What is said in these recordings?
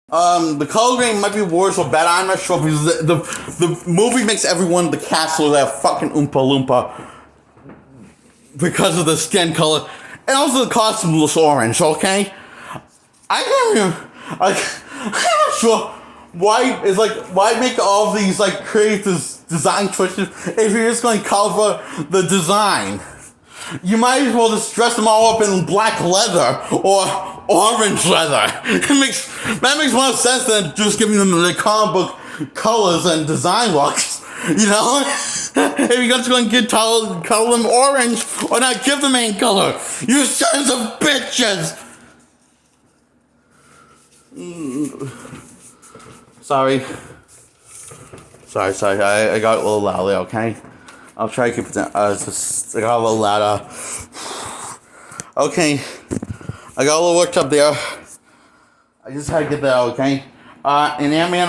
The color grade might be worse or better. I'm not sure because the movie makes everyone the castle that fucking Oompa Loompa because of the skin color and also the costume looks orange. Okay, I can't even. I'm not sure why make all of these like creative design choices if you're just going to cover the design. You might as well just dress them all up in black leather or orange leather. That makes more sense than just giving them the comic book colors and design looks. You know, if you're just going to color them orange or not give them any color, you sons of bitches. Sorry. I got a little louder. Okay. I'll try to keep it down. I got a little louder. Okay. I got a little worked up there. I just had to get that, okay? And Ant-Man,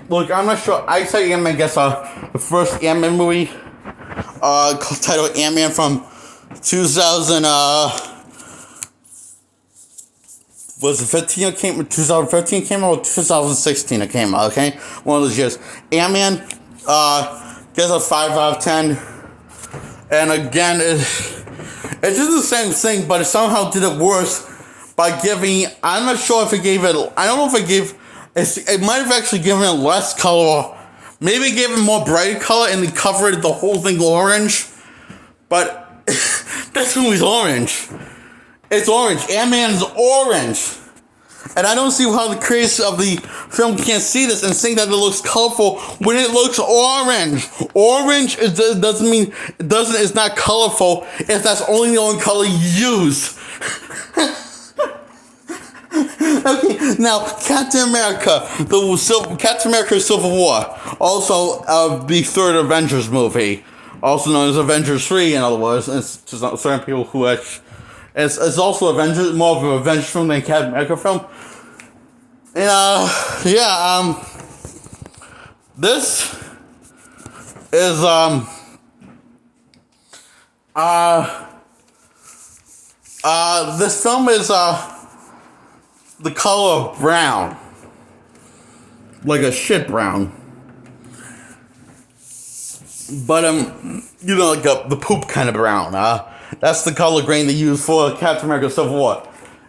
look, I'm not sure. I say Ant-Man, I guess, the first Ant-Man movie, titled Ant-Man from 2000, was it 15 it came, 2015 came out or 2016 it came out, okay? One of those years. Ant-Man, gets a 5 out of 10. And again, it's just the same thing, but it somehow did it worse by giving, I'm not sure if it gave it, I don't know if it gave, it might have actually given it less color. Maybe it gave it more bright color and it covered the whole thing orange. But this movie's orange. It's orange. Ant-Man's orange. And I don't see how the creators of the film can't see this and think that it looks colorful when it looks orange. Orange doesn't mean it's not colorful if that's only the only color you use. Okay, now Captain America, Captain America: Civil War, also the third Avengers movie, also known as Avengers 3. In other words, it's to certain people who it's also Avengers, more of an Avengers film than Captain America film. And this is this film is the color of brown, like a shit brown, but you know, like the poop kind of brown. That's the color grain they use for Captain America: Civil War.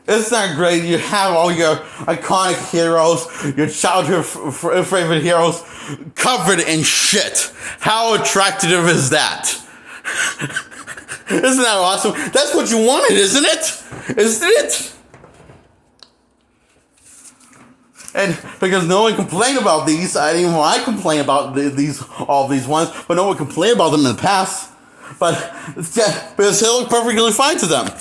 It's not great. You have all your iconic heroes, your childhood favorite heroes, covered in shit. How attractive is that? Isn't that awesome? That's what you wanted, isn't it? Isn't it? And because no one complained about these, I didn't want to complain about all these ones, but no one complained about them in the past. But because they look perfectly fine to them.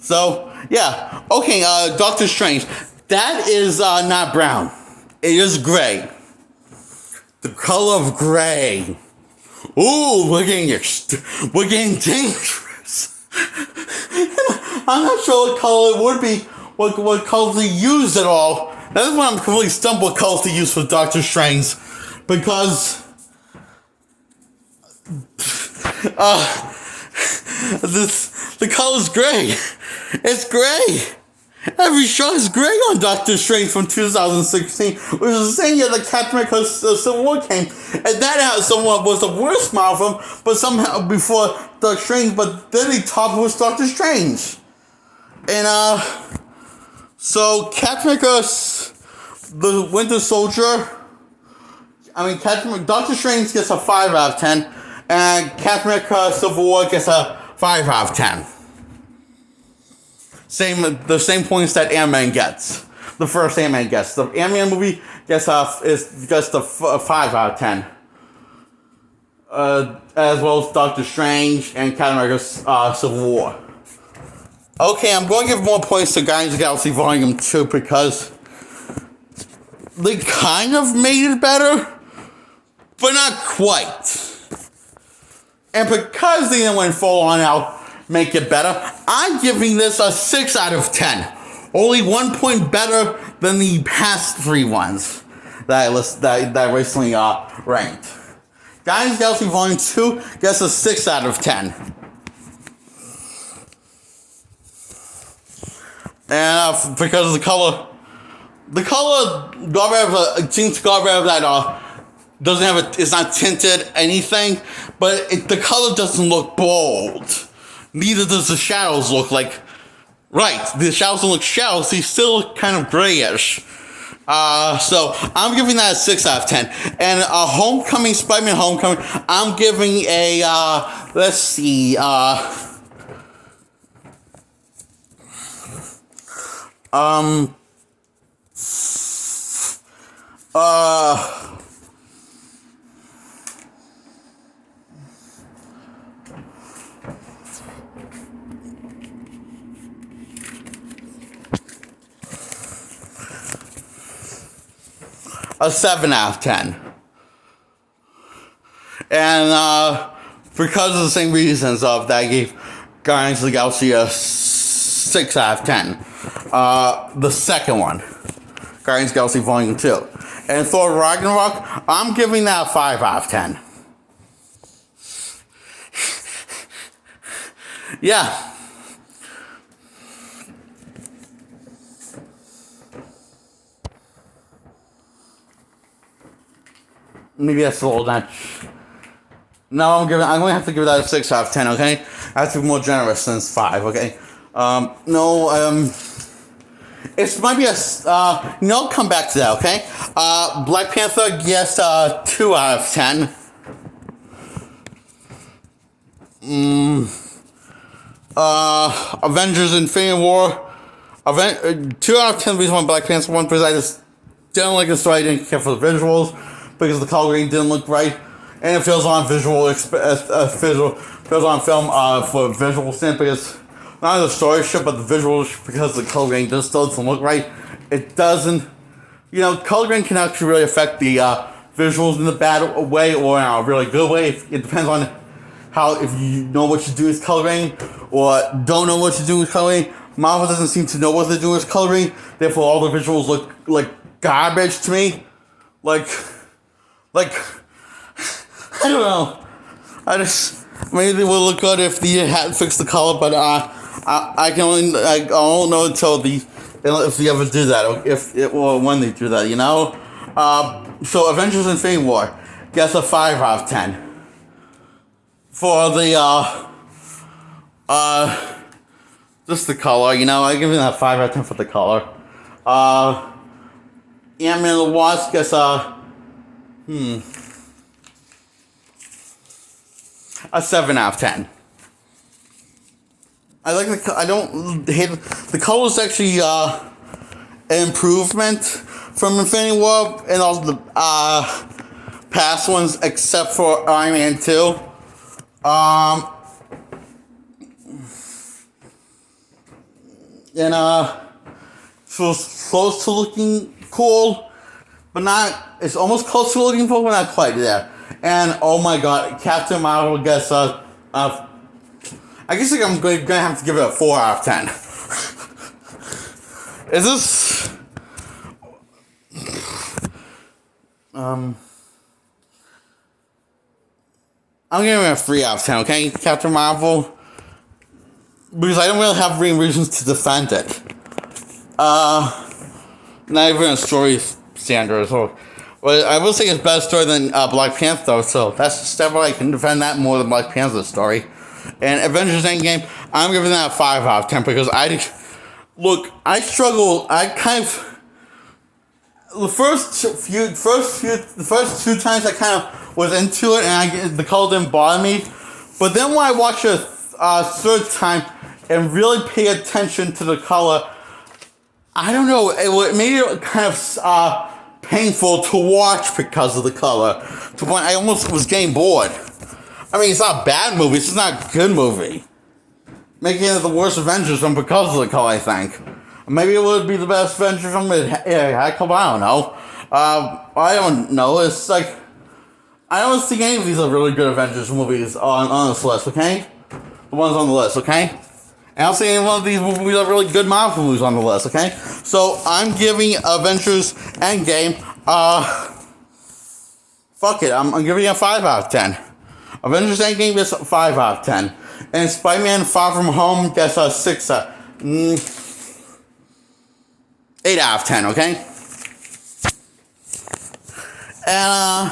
So, yeah. Okay, Doctor Strange. That is not brown. It is gray. The color of gray. Ooh, we're getting dangerous. I'm not sure what color it would be, what color to use at all. That's why I'm completely stumped what colors to use for Doctor Strange. Because the color's gray. It's gray. Every shot is gray on Doctor Strange from 2016, which is the same year that Captain America: Civil War came, and that somewhat was the worst Marvel film, but somehow before Doctor Strange, but then they topped with Doctor Strange, and so Captain America: The Winter Soldier. Doctor Strange gets a 5 out of 10, and Captain America: Civil War gets a 5 out of 10. The same points that Ant-Man gets. The first Ant-Man gets. The Ant-Man movie gets the 5 out of 10. As well as Doctor Strange and Captain America: Civil War. Okay, I'm going to give more points to Guardians of the Galaxy Volume 2 because they kind of made it better, but not quite. And because they went full on out, make it better, I'm giving this a 6 out of 10. Only 1 point better than the past 3 ones that I recently ranked. Guardians of the Galaxy Volume 2 gets a 6 out of 10. And because of the color Jinx Garber that doesn't have it's not tinted anything, but the color doesn't look bold. Neither does the shadows look like. Right, the shadows don't look shadows, they still look kind of grayish. So I'm giving that a 6 out of 10. And Homecoming, Spider-Man Homecoming, I'm giving a let's see, a 7 out of 10. And because of the same reasons of that, I gave Guardians of the Galaxy a 6 out of 10. The second one, Guardians of the Galaxy Volume 2. And Thor Ragnarok, I'm giving that a 5 out of 10. Yeah. Maybe that's a little much. No, I'm going to have to give that a 6 out of 10, okay? I have to be more generous than 5, okay? It might be a, come back to that, okay? Black Panther, yes, 2 out of 10. Avengers Infinity War, 2 out of 10 reason why Black Panther 1, because I just didn't like the story, I didn't care for the visuals, because the color grading didn't look right, and it feels on feels on film for visual standpoint, because not the story shit, but the visuals, because the color grading just doesn't look right. It doesn't, color grading can actually really affect the visuals in a bad way or in a really good way. It depends on if you know what you do with coloring or don't know what to do with coloring. Marvel doesn't seem to know what to do with coloring, therefore all the visuals look like garbage to me. Like, I don't know. Maybe they would look good if they had fixed the color, but I don't know until if they ever do that, or when they do that, So Avengers Infinity War gets a 5 out of 10. For the, just the color, I give it a 5 out of 10 for the color. Ant-Man and the Wasp gets a 7 out of 10. I don't hate the color is actually an improvement from Infinity War and all the past ones except for Iron Man 2. So it's close to looking cool, but not. It's almost close to looking cool, but not quite there. And oh my god, Captain Marvel gets I guess I'm going to have to give it a 4 out of 10. Is this? I'm giving it a 3 out of 10, okay? Captain Marvel. Because I don't really have any reasons to defend it. Not even a story standard. So, but I will say it's a better story than Black Panther, so that's definitely I can defend that more than Black Panther's story. And Avengers Endgame, I'm giving that a 5 out of 10 because I struggle. I kind of the first two times I kind of was into it, and the color didn't bother me. But then when I watched it third time and really pay attention to the color, I don't know. It made it kind of painful to watch because of the color. To the point I almost was getting bored. I mean, it's not a bad movie. It's just not a good movie. Making it the worst Avengers film because of the color, I think. Maybe it would be the best Avengers film. I don't know. I don't know. It's like I don't think any of these are really good Avengers movies on this list. Okay, the ones on the list. Okay, and I don't see any one of these movies are really good Marvel movies on the list. Okay, so I'm giving Avengers Endgame. Fuck it. I'm giving it a 5 out of 10. Avengers Endgame gets a 5 out of 10. And Spider-Man Far From Home gets a 6 out. 8 out of 10, okay? And,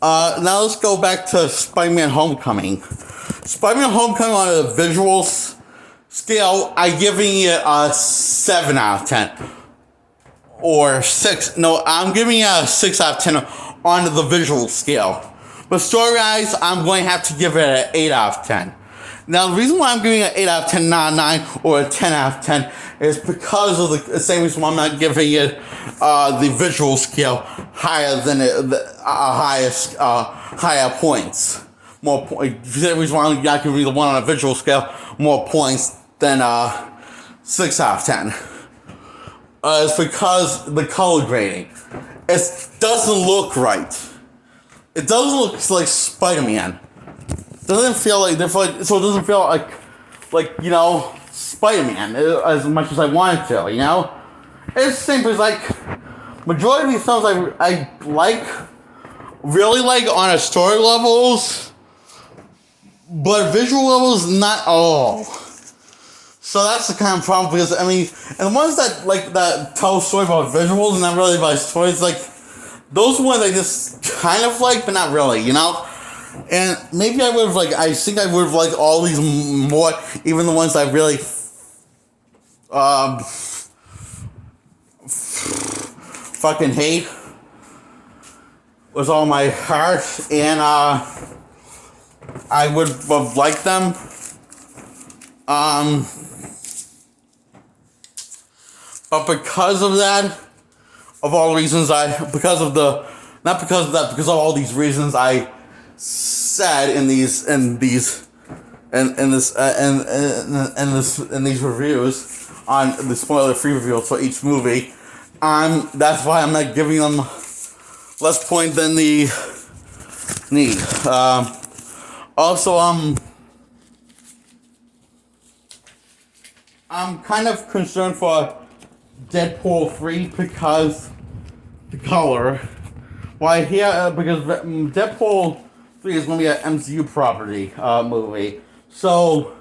now let's go back to Spider-Man Homecoming. Spider-Man Homecoming on the visuals scale, I'm giving it a 7 out of 10. Or 6. No, I'm giving it a 6 out of 10 on the visual scale. But story-wise, I'm going to have to give it an 8 out of 10. Now, the reason why I'm giving it an 8 out of 10, not a 9 or a 10 out of 10, is because of the same reason why I'm not giving it the visual scale higher than higher points. More points. The reason why I'm not giving the one on a visual scale more points than 6 out of 10. It's because the color grading. It doesn't look right. It doesn't look like Spider-Man. Doesn't feel like so it doesn't feel like you know, Spider-Man as much as I want it to, you know? It's simple as like majority of these films I like really like on a story levels, but visual levels not all. So that's the kind of problem, because I mean, and the ones that tell a story about visuals and not really about stories, like those ones I just kind of like, but not really, you know? And maybe I would have I think I would have liked all these more, even the ones I really fucking hate with all my heart, and I would have liked them. But because of that, of all reasons because of all these reasons I said in these reviews on the spoiler-free reviews for each movie, that's why I'm not giving them less point than the need. Also, I'm kind of concerned for Deadpool 3 because the color. Why here? Because Deadpool 3 is going to be an MCU property movie. So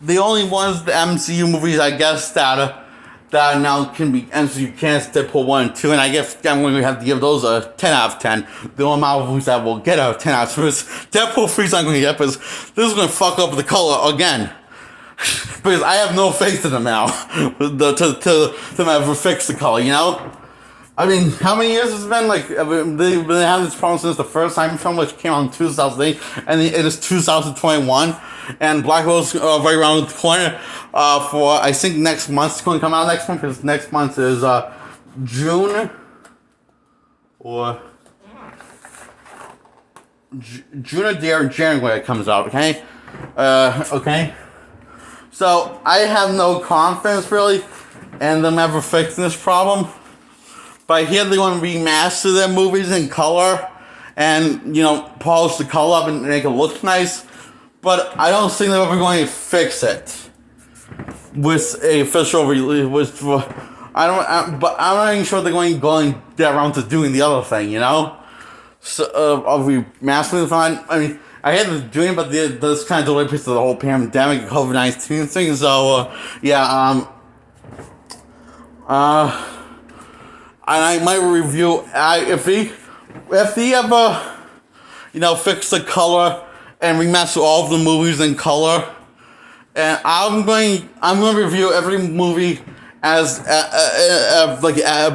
the only ones, the MCU movies, I guess, that now can be MCU can't Deadpool 1 and 2, and I guess I'm going to have to give those a 10 out of 10. The only amount of movies that will get a 10 out of 10 is Deadpool 3 is not going to get, because this is going to fuck up the color again. Because I have no faith in them now to ever fix the color, you know? I mean, how many years has it been? They've been having this problem since the first time film, which came out in 2008, and it is 2021, and Black Widow's right around the corner for, I think, next month. It's going to come out next month, because next month is June, or June or January it comes out, okay? Okay? So, I have no confidence, really, in them ever fixing this problem. But I hear they want to remaster their movies in color and, you know, polish the color up and make it look nice. But I don't think they're ever going to fix it with a official release. But I'm not even sure they're going to get around to doing the other thing, you know? So, of remastering the fine. I mean, I had to do it, but this kind of delayed because of the whole pandemic, COVID-19 thing. So, yeah, and I might review if he ever, you know, fix the color and remaster all of the movies in color. And I'm going to review every movie as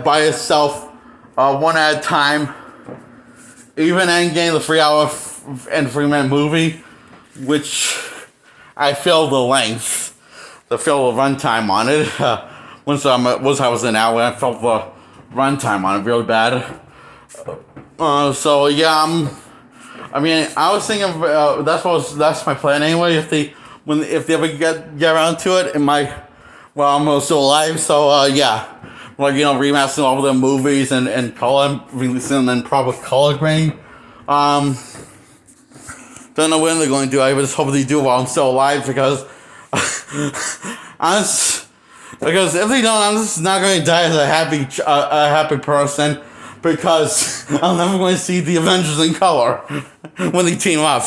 by itself, one at a time. Even Endgame, the 3-hour and 3-minute movie, which I feel the length, the runtime on it. Once I was an hour, I felt the runtime on it really bad. So yeah, I mean, I was thinking that's my plan anyway. If they ever get around to it, I'm still alive. So yeah, you know, remastering all of the movies and color, releasing them in proper color grading. Don't know when they're going to do. I just hope they do while I'm still alive, because because if they don't, I'm just not going to die as a happy person, because I'm never going to see the Avengers in color when they team up.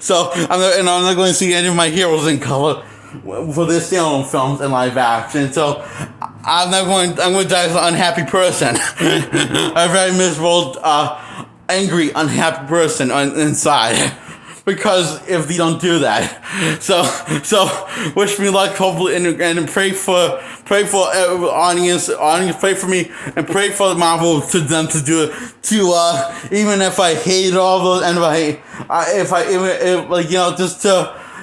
So I'm not going to see any of my heroes in color for their standalone films in live action. So I'm going to die as an unhappy person. A very miserable, angry, unhappy person inside. Because if you don't do that, so wish me luck. Hopefully, and pray for audience, pray for me, and pray for Marvel to them to do it. Even if I hate all those, and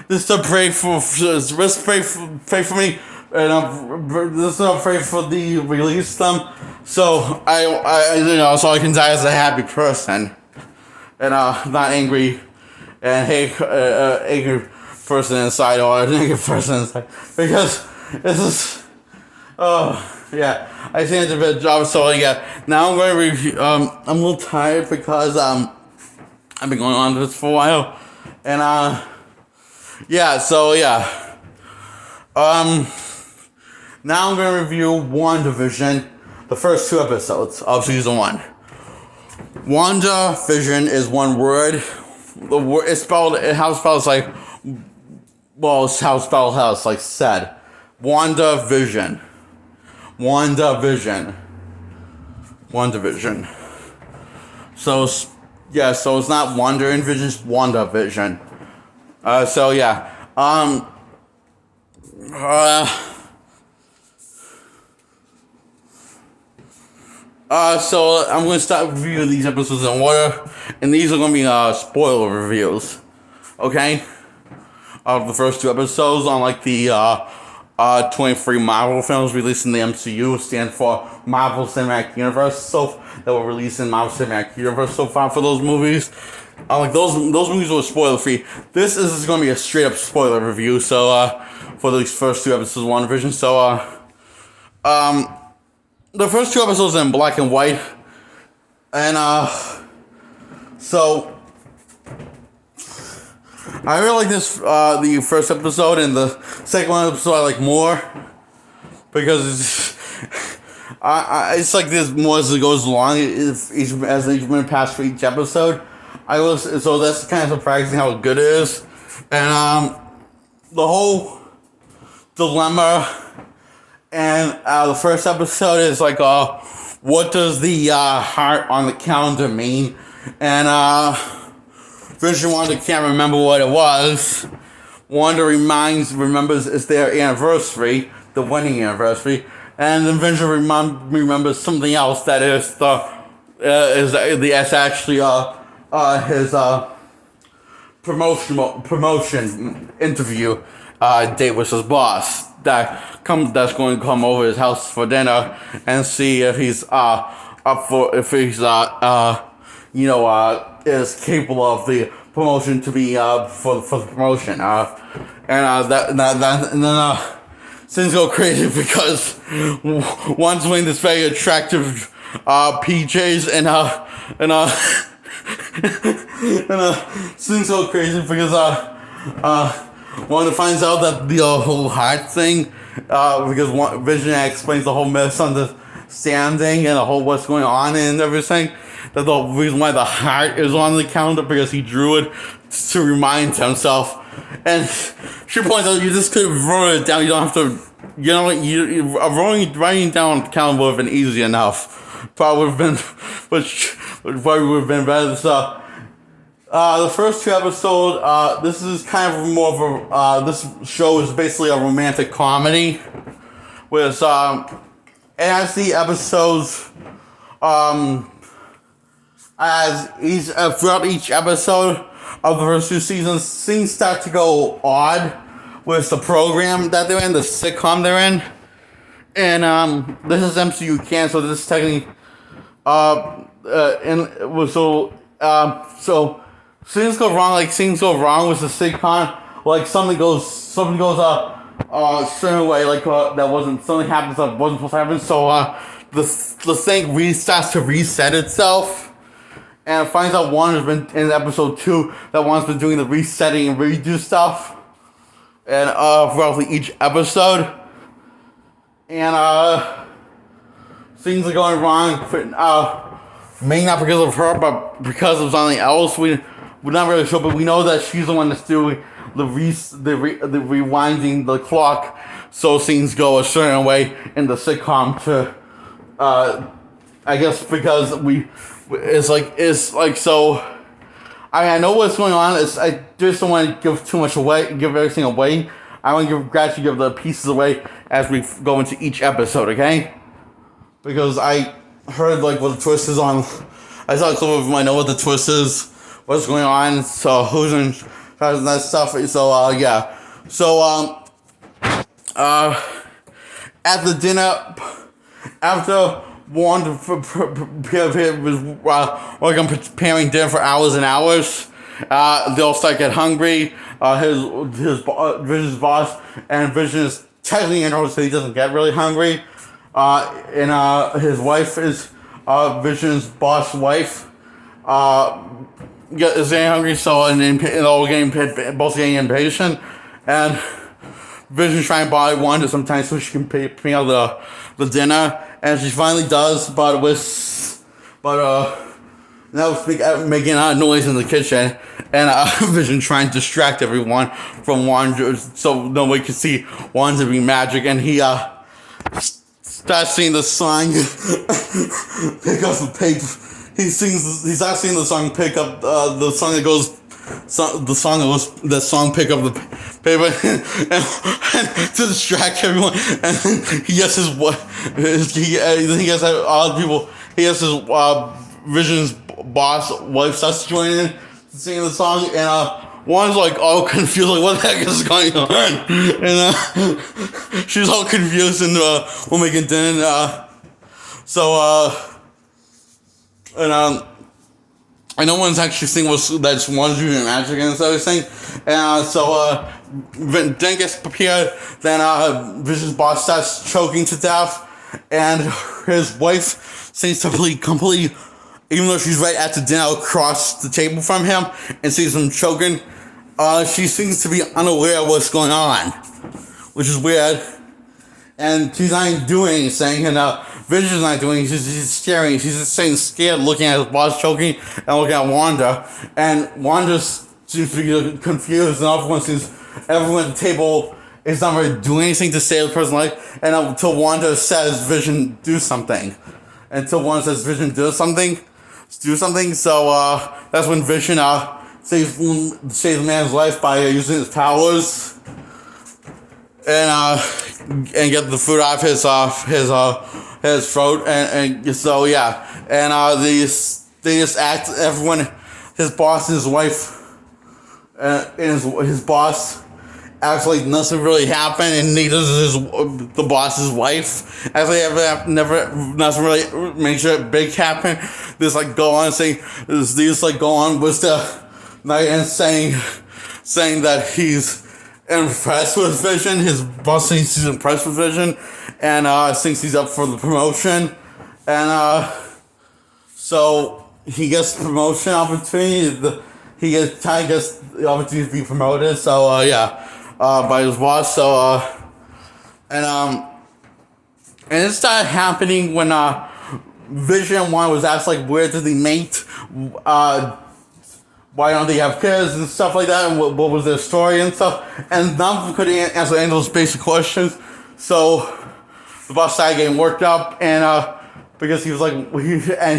just to pray for me, and just pray for the release them. So so I can die as a happy person, and not angry. And angry person inside or a negative person inside, because this is, I think it's a bit job. So now I'm going to review. I'm a little tired because I've been going on this for a while, and now I'm going to review WandaVision, the first 2 episodes of season 1. WandaVision is one word. It's spelled, how it's spelled is like, well, it's how it's spelled, how it's like said. WandaVision. So, so it's not Wonder and Vision, it's WandaVision. So I'm going to start reviewing these episodes in order, and these are going to be spoiler reviews, okay? Of the first 2 episodes on like the 23 Marvel films released in the M.C.U. stand for Marvel Cinematic Universe. So that were released in Marvel Cinematic Universe so far for those movies. Like those movies were spoiler free. This is going to be a straight up spoiler review. So for these first 2 episodes of WandaVision. So the first 2 episodes are in black and white, and so I really like this the first episode, and the second episode I like more because it's like this more as it goes along. As each minute passes for each episode, so that's kind of surprising how good it is, and the whole dilemma. And the first episode is like, what does the heart on the calendar mean? And Vision Wanda can't remember what it was. Wanda remembers it's their anniversary, the wedding anniversary, and then Vision remembers something else that is it's actually his promotion interview date with his boss. That's going to come over his house for dinner and see if he's is capable of the promotion to be for the promotion. And then things go crazy because one's wearing this very attractive PJs and things go crazy because Wanda finds out that the whole heart thing, because Vision explains the whole misunderstanding and the whole what's going on and everything. That the reason why the heart is on the calendar because he drew it to remind himself. And she points out you just could have wrote it down. You don't have to, writing down on the calendar would have been easy enough. Probably would have been better. So. The first 2 episodes, this is kind of more of a, this show is basically a romantic comedy, with, as the episodes, throughout each episode of the first 2 seasons, things start to go odd with the program that they're in, the sitcom they're in, and, this is M.C.U. canon, so this is technically, so, things go wrong with the sitcom, like something goes a certain way, like something happens that wasn't supposed to happen, so the thing starts to reset itself, and it finds out Wanda's been in episode 2 that Wanda's been doing the resetting and redo stuff, and throughout each episode, and things are going wrong, maybe not because of her, but because of something else. We're not really sure, but we know that she's the one that's doing, the rewinding the clock so scenes go a certain way in the sitcom to I guess because it's like so. I know what's going on. I just don't want to give too much away, give everything away. I want to gradually give the pieces away as we go into each episode, okay? Because I heard like what the twist is on. I saw a clip of him. I know what the twist is, what's going on. So who's in charge of that stuff? So yeah. So at the dinner after Wanda was working preparing dinner for hours and hours. They'll start get hungry. His Vision's boss, and Vision is technically in order so he doesn't get really hungry. And his wife is Vision's boss wife. Is getting hungry, so both getting impatient, and Vision's trying to buy Wanda sometimes so she can pay out the dinner, and she finally does, but that was making a noise in the kitchen, and Vision trying to distract everyone from Wanda so nobody could see Wanda be magic, and he starts singing the song, pick up the paper. He starts singing the song, pick up the song that goes. The song pick up the paper and to distract everyone, and he has he has other people. He has his Vision's boss wife starts joining in singing the song, and one's like all confused, like what the heck is going on, and she's all confused, and we're making dinner. And no one's actually seeing that's one's using magic and everything. And then gets prepared. Then Vision's boss starts choking to death, and his wife seems to completely, even though she's right at the dinner across the table from him and sees him choking, she seems to be unaware of what's going on, which is weird. And she's not doing anything, and Vision's not doing anything, she's staring. She's just sitting scared, looking at his boss choking, and looking at Wanda. And Wanda seems to be confused, and everyone at the table is not really doing anything to save the person's life, and until Wanda says, Vision, do something. Until Wanda says, Vision, do something. So that's when Vision saves the man's life by using his powers. And get the food out of his throat, and so yeah, and they just act, everyone, his boss and his wife, and his boss acts like nothing really happened, and neither does the boss's wife. Actually, nothing really makes it big happen. They just go on saying, go on with the night and saying that he's impressed with Vision. His boss thinks he's impressed with Vision, and thinks he's up for the promotion, and so he gets the promotion opportunity. He gets the opportunity to be promoted. So by his boss. So and it started happening when Vision and Wanda was asked where did they mate? Why don't they have kids and stuff like that, and what was their story and stuff, and none of them could answer any of those basic questions. So the boss started getting worked up, and because he was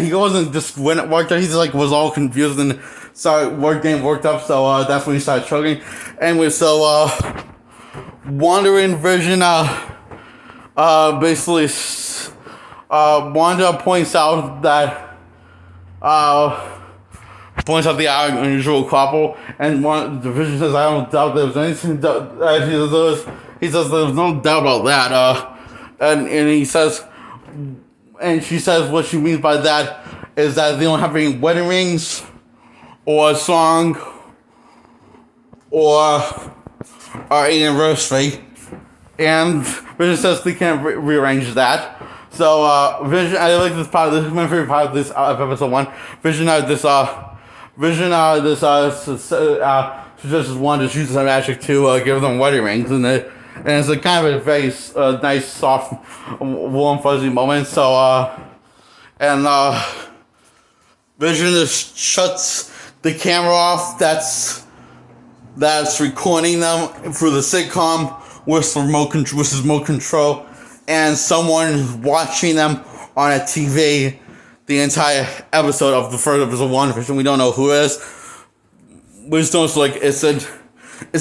he wasn't just when it worked up, he just was all confused and started getting worked up. So that's when he started choking. Anyway, so Wandering Vision basically Wanda points out the unusual couple, and the Vision says, I don't doubt there's anything. He says there's no doubt about that. And he says, and she says what she means by that is that they don't have any wedding rings, or a song, or anniversary. And Vision says they can't rearrange that. So Vision, I like this part. This is my favorite part of this episode 1. Vision suggests Wanda to use some magic to give them wedding rings, and it's a kind of a very nice, soft, warm, fuzzy moment. So Vision just shuts the camera off. That's that's recording them through the sitcom with remote control, and someone watching them on a TV the entire episode of the first episode of WandaVision. We don't know who it is. We just know it's like it's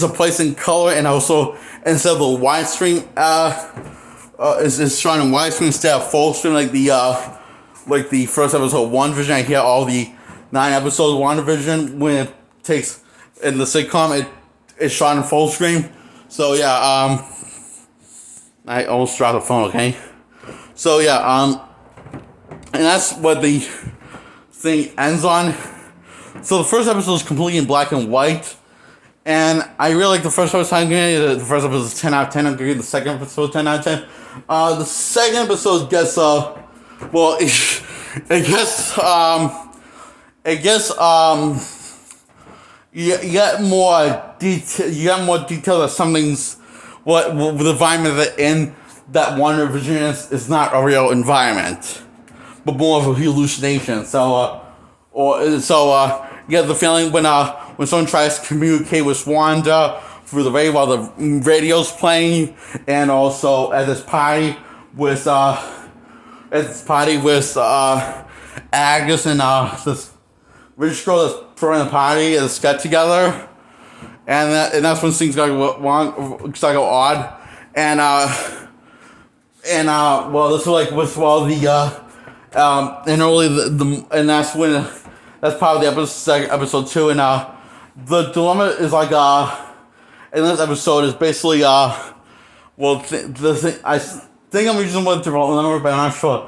a place in color, and also instead of the widescreen, it's shot in widescreen instead of full screen like the first episode of WandaVision. I hear all the 9 episodes of WandaVision when it takes in the sitcom. It's shot in full screen. So yeah, I almost dropped the phone. Okay, so yeah, and that's what the thing ends on. So the first episode is completely in black and white, and I really like the first episode. I'm gonna the first episode is 10 out of 10. I'm gonna give the second episode 10 out of 10. The second episode gets well, it gets you get more detail. You get more detail that something's what the environment that in that WandaVision is not a real environment, but more of a hallucination. So you get the feeling when someone tries to communicate with Wanda through the radio while the radio's playing, and also at this party with Agnes and this rich girl that's throwing a party and this get together, and that's when things got go odd, and well, this is like with all the and only and that's when that's part of the episode 2, and the dilemma is like in this episode is basically well the thing I think I'm using one dilemma, but I'm not sure.